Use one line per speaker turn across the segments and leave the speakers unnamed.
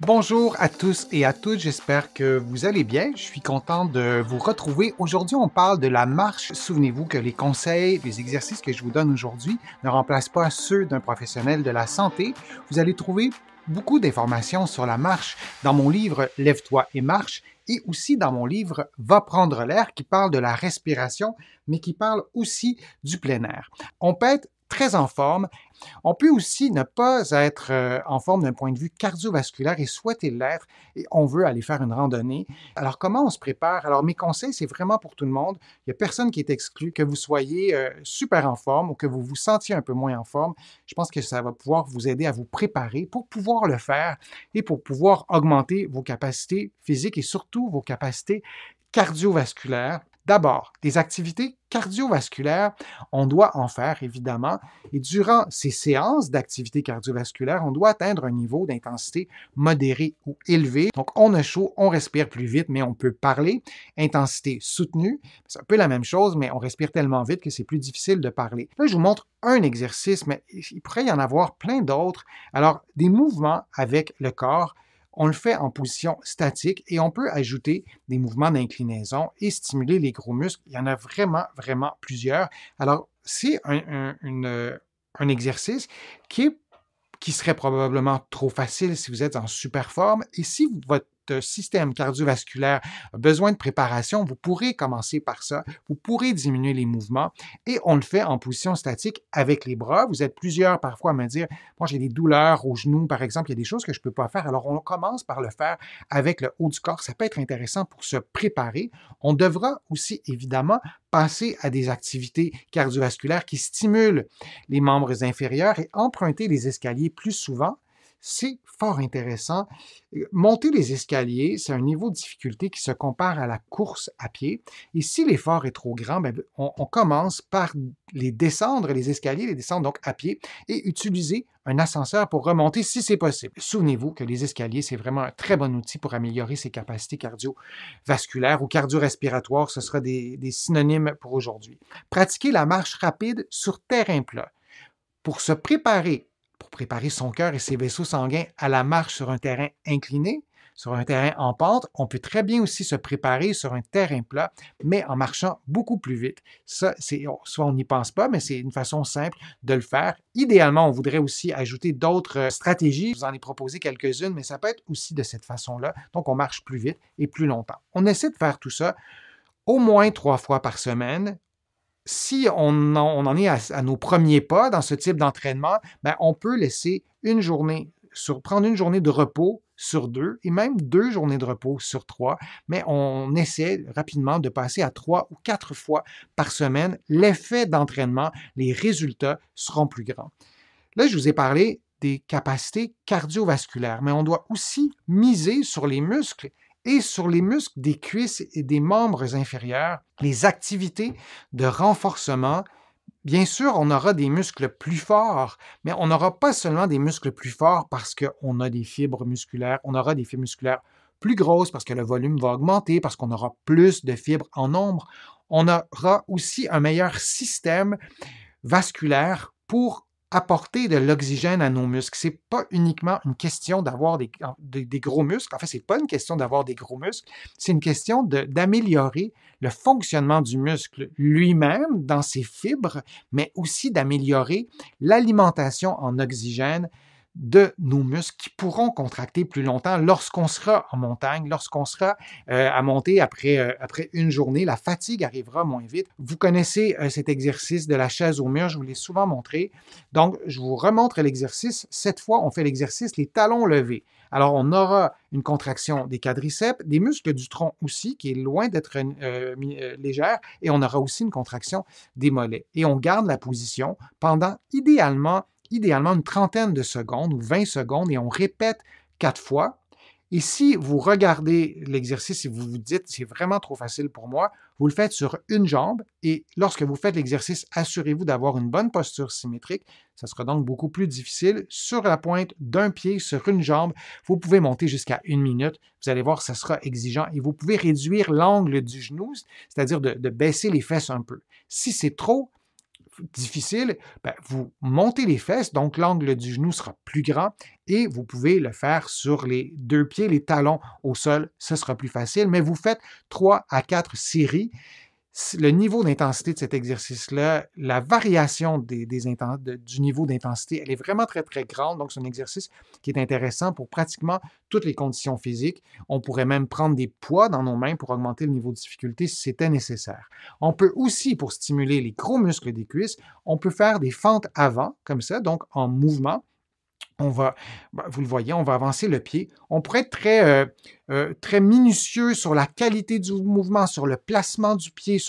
Bonjour à tous et à toutes, j'espère que vous allez bien. Je suis content de vous retrouver. Aujourd'hui, on parle de la marche. Souvenez-vous que les conseils, les exercices que je vous donne aujourd'hui ne remplacent pas ceux d'un professionnel de la santé. Vous allez trouver beaucoup d'informations sur la marche dans mon livre Lève-toi et marche et aussi dans mon livre Va prendre l'air qui parle de la respiration, mais qui parle aussi du plein air. On peut être très en forme. On peut aussi ne pas être en forme d'un point de vue cardiovasculaire et souhaiter l'être et on veut aller faire une randonnée. Alors, comment on se prépare? Alors, mes conseils, c'est vraiment pour tout le monde. Il n'y a personne qui est exclu, que vous soyez super en forme ou que vous vous sentiez un peu moins en forme. Je pense que ça va pouvoir vous aider à vous préparer pour pouvoir le faire et pour pouvoir augmenter vos capacités physiques et surtout vos capacités cardiovasculaires. D'abord, des activités cardiovasculaires, on doit en faire évidemment, et durant ces séances d'activité cardiovasculaire, on doit atteindre un niveau d'intensité modéré ou élevé. Donc, on a chaud, on respire plus vite, mais on peut parler. Intensité soutenue, c'est un peu la même chose, mais on respire tellement vite que c'est plus difficile de parler. Là, je vous montre un exercice, mais il pourrait y en avoir plein d'autres. Alors, des mouvements avec le corps, on le fait en position statique et on peut ajouter des mouvements d'inclinaison et stimuler les gros muscles. Il y en a vraiment plusieurs. Alors, c'est un exercice qui serait probablement trop facile si vous êtes en super forme. Et si votre système cardiovasculaire a besoin de préparation, vous pourrez commencer par ça. Vous pourrez diminuer les mouvements et on le fait en position statique avec les bras. Vous êtes plusieurs parfois à me dire, moi j'ai des douleurs aux genoux par exemple, il y a des choses que je ne peux pas faire. Alors on commence par le faire avec le haut du corps. Ça peut être intéressant pour se préparer. On devra aussi évidemment passer à des activités cardiovasculaires qui stimulent les membres inférieurs et emprunter les escaliers plus souvent. C'est fort intéressant. Monter les escaliers, c'est un niveau de difficulté qui se compare à la course à pied. Et si l'effort est trop grand, on commence par les escaliers, les descendre donc à pied et utiliser un ascenseur pour remonter si c'est possible. Souvenez-vous que les escaliers, c'est vraiment un très bon outil pour améliorer ses capacités cardiovasculaires ou cardio-respiratoires. Ce sera des synonymes pour aujourd'hui. Pratiquer la marche rapide sur terrain plat. Pour préparer son cœur et ses vaisseaux sanguins à la marche sur un terrain incliné, sur un terrain en pente, on peut très bien aussi se préparer sur un terrain plat, mais en marchant beaucoup plus vite. Ça, soit on n'y pense pas, mais c'est une façon simple de le faire. Idéalement, on voudrait aussi ajouter d'autres stratégies. Je vous en ai proposé quelques-unes, mais ça peut être aussi de cette façon-là. Donc, on marche plus vite et plus longtemps. On essaie de faire tout ça au moins 3 fois par semaine. Si on en est à nos premiers pas dans ce type d'entraînement, on peut prendre une journée de repos sur 2 et même 2 journées de repos sur 3, mais on essaie rapidement de passer à 3 ou 4 fois par semaine. L'effet d'entraînement, les résultats seront plus grands. Là, je vous ai parlé des capacités cardiovasculaires, mais on doit aussi miser sur les muscles et sur les muscles des cuisses et des membres inférieurs, les activités de renforcement. Bien sûr, on aura des muscles plus forts, mais on n'aura pas seulement des muscles plus forts parce qu'on a des fibres musculaires, on aura des fibres musculaires plus grosses parce que le volume va augmenter, parce qu'on aura plus de fibres en nombre. On aura aussi un meilleur système vasculaire pour apporter de l'oxygène à nos muscles. C'est pas uniquement une question d'avoir des gros muscles. En fait, c'est pas une question d'avoir des gros muscles. C'est une question d'améliorer le fonctionnement du muscle lui-même dans ses fibres, mais aussi d'améliorer l'alimentation en oxygène de nos muscles qui pourront contracter plus longtemps lorsqu'on sera en montagne, lorsqu'on sera à monter après une journée. La fatigue arrivera moins vite. Vous connaissez cet exercice de la chaise au mur, je vous l'ai souvent montré. Donc, je vous remontre l'exercice. Cette fois, on fait l'exercice les talons levés. Alors, on aura une contraction des quadriceps, des muscles du tronc aussi, qui est loin d'être légère, et on aura aussi une contraction des mollets. Et on garde la position pendant idéalement une trentaine de secondes ou 20 secondes et on répète 4 fois. Et si vous regardez l'exercice et vous vous dites c'est vraiment trop facile pour moi, vous le faites sur une jambe et lorsque vous faites l'exercice, assurez-vous d'avoir une bonne posture symétrique. Ça sera donc beaucoup plus difficile sur la pointe d'un pied sur une jambe. Vous pouvez monter jusqu'à 1 minute. Vous allez voir, ça sera exigeant et vous pouvez réduire l'angle du genou, c'est-à-dire de baisser les fesses un peu. Si c'est trop, difficile, ben, vous montez les fesses, donc l'angle du genou sera plus grand et vous pouvez le faire sur les deux pieds, les talons au sol, ce sera plus facile, mais vous faites 3 à 4 séries. Le niveau d'intensité de cet exercice-là, la variation du niveau d'intensité, elle est vraiment très, très grande. Donc, c'est un exercice qui est intéressant pour pratiquement toutes les conditions physiques. On pourrait même prendre des poids dans nos mains pour augmenter le niveau de difficulté si c'était nécessaire. On peut aussi, pour stimuler les gros muscles des cuisses, on peut faire des fentes avant, comme ça, donc en mouvement. Vous le voyez, on va avancer le pied. On pourrait être très minutieux sur la qualité du mouvement, sur le placement du pied,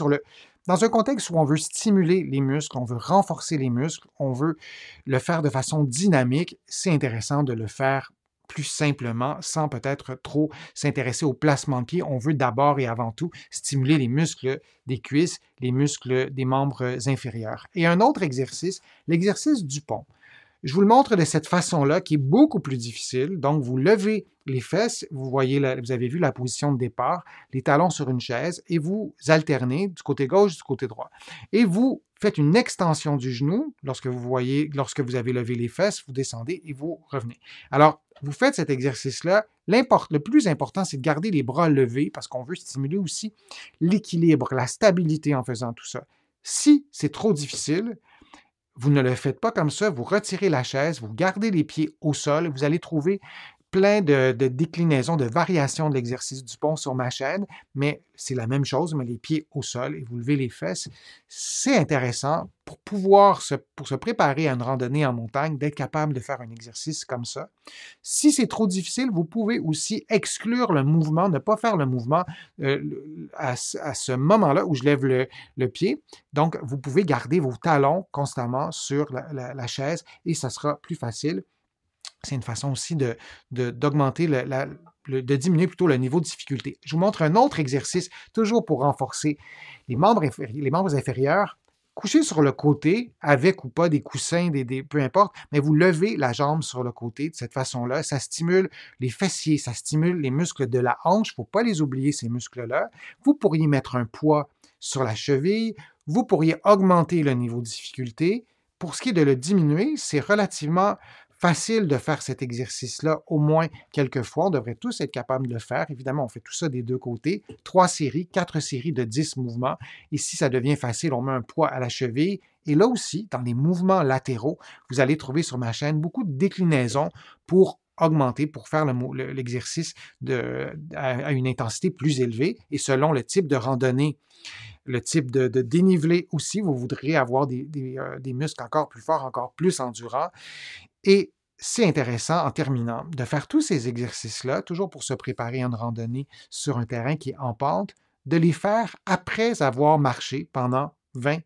dans un contexte où on veut stimuler les muscles, on veut renforcer les muscles, on veut le faire de façon dynamique. C'est intéressant de le faire plus simplement, sans peut-être trop s'intéresser au placement de pied. On veut d'abord et avant tout stimuler les muscles des cuisses, les muscles des membres inférieurs. Et un autre exercice, l'exercice du pont. Je vous le montre de cette façon-là, qui est beaucoup plus difficile. Donc, vous levez les fesses, vous avez vu la position de départ, les talons sur une chaise, et vous alternez du côté gauche, du côté droit. Et vous faites une extension du genou lorsque vous avez levé les fesses, vous descendez et vous revenez. Alors, vous faites cet exercice-là. Le plus important, c'est de garder les bras levés parce qu'on veut stimuler aussi l'équilibre, la stabilité en faisant tout ça. Si c'est trop difficile, vous ne le faites pas comme ça, vous retirez la chaise, vous gardez les pieds au sol, vous allez trouver plein de déclinaisons, de variations de l'exercice du pont sur ma chaîne, mais c'est la même chose, mais les pieds au sol et vous levez les fesses. C'est intéressant pour se préparer à une randonnée en montagne, d'être capable de faire un exercice comme ça. Si c'est trop difficile, vous pouvez aussi exclure le mouvement, ne pas faire le mouvement à ce moment-là où je lève le pied. Donc, vous pouvez garder vos talons constamment sur la chaise et ça sera plus facile. C'est une façon aussi d'augmenter de diminuer plutôt le niveau de difficulté. Je vous montre un autre exercice, toujours pour renforcer les membres inférieurs. Couchez sur le côté, avec ou pas des coussins, peu importe, mais vous levez la jambe sur le côté de cette façon-là. Ça stimule les fessiers, ça stimule les muscles de la hanche. Il ne faut pas les oublier, ces muscles-là. Vous pourriez mettre un poids sur la cheville. Vous pourriez augmenter le niveau de difficulté. Pour ce qui est de le diminuer, c'est relativement facile de faire cet exercice-là au moins quelques fois. On devrait tous être capables de le faire. Évidemment, on fait tout ça des deux côtés. 3 séries, 4 séries de 10 mouvements. Et si ça devient facile, on met un poids à la cheville. Et là aussi, dans les mouvements latéraux, vous allez trouver sur ma chaîne beaucoup de déclinaisons pour augmenter, pour faire l'exercice à une intensité plus élevée. Et selon le type de randonnée, le type de dénivelé aussi, vous voudriez avoir des muscles encore plus forts, encore plus endurants. Et c'est intéressant, en terminant, de faire tous ces exercices-là, toujours pour se préparer à une randonnée sur un terrain qui est en pente, de les faire après avoir marché pendant 20-30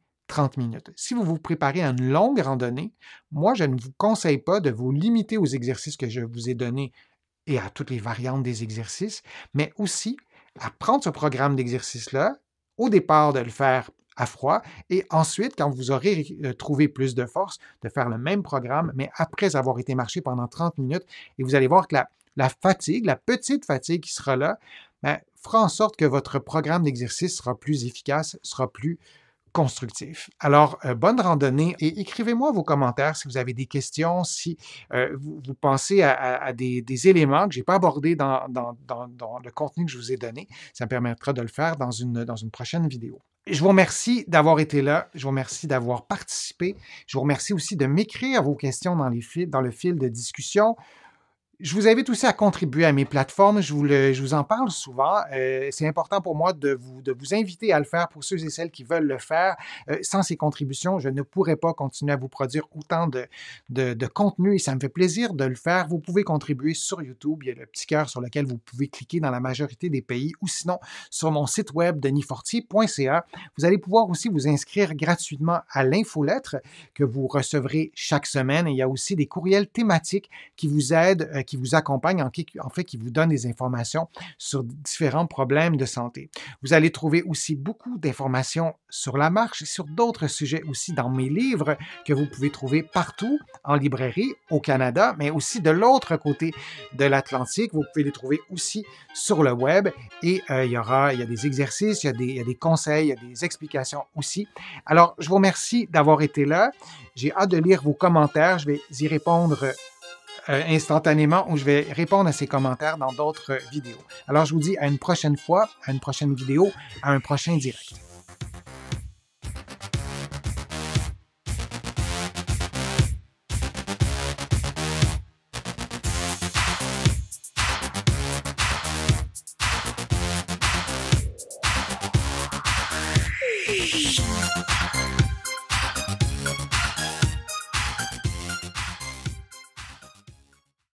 minutes. Si vous vous préparez à une longue randonnée, moi, je ne vous conseille pas de vous limiter aux exercices que je vous ai donnés et à toutes les variantes des exercices, mais aussi à prendre ce programme d'exercice-là, au départ de le faire à froid, et ensuite, quand vous aurez trouvé plus de force, de faire le même programme, mais après avoir été marché pendant 30 minutes, et vous allez voir que la fatigue, la petite fatigue qui sera là, fera en sorte que votre programme d'exercice sera plus efficace, sera plus constructif. Alors, bonne randonnée et écrivez-moi vos commentaires si vous avez des questions, si vous pensez à des éléments que je n'ai pas abordés dans le contenu que je vous ai donné. Ça me permettra de le faire dans une prochaine vidéo. Je vous remercie d'avoir été là. Je vous remercie d'avoir participé. Je vous remercie aussi de m'écrire vos questions dans le fil de discussion. Je vous invite aussi à contribuer à mes plateformes. Je vous en parle souvent. C'est important pour moi de vous inviter à le faire pour ceux et celles qui veulent le faire. Sans ces contributions, je ne pourrais pas continuer à vous produire autant de contenu et ça me fait plaisir de le faire. Vous pouvez contribuer sur YouTube. Il y a le petit cœur sur lequel vous pouvez cliquer dans la majorité des pays ou sinon sur mon site web denisfortier.ca. Vous allez pouvoir aussi vous inscrire gratuitement à l'infolettre que vous recevrez chaque semaine. Et il y a aussi des courriels thématiques qui vous aident, qui vous accompagne, en fait, qui vous donne des informations sur différents problèmes de santé. Vous allez trouver aussi beaucoup d'informations sur la marche et sur d'autres sujets aussi dans mes livres que vous pouvez trouver partout en librairie au Canada, mais aussi de l'autre côté de l'Atlantique. Vous pouvez les trouver aussi sur le web et il y a des exercices, il y a des conseils, il y a des explications aussi. Alors, je vous remercie d'avoir été là. J'ai hâte de lire vos commentaires. Je vais y répondre instantanément ou je vais répondre à ces commentaires dans d'autres vidéos. Alors, je vous dis à une prochaine fois, à une prochaine vidéo, à un prochain direct.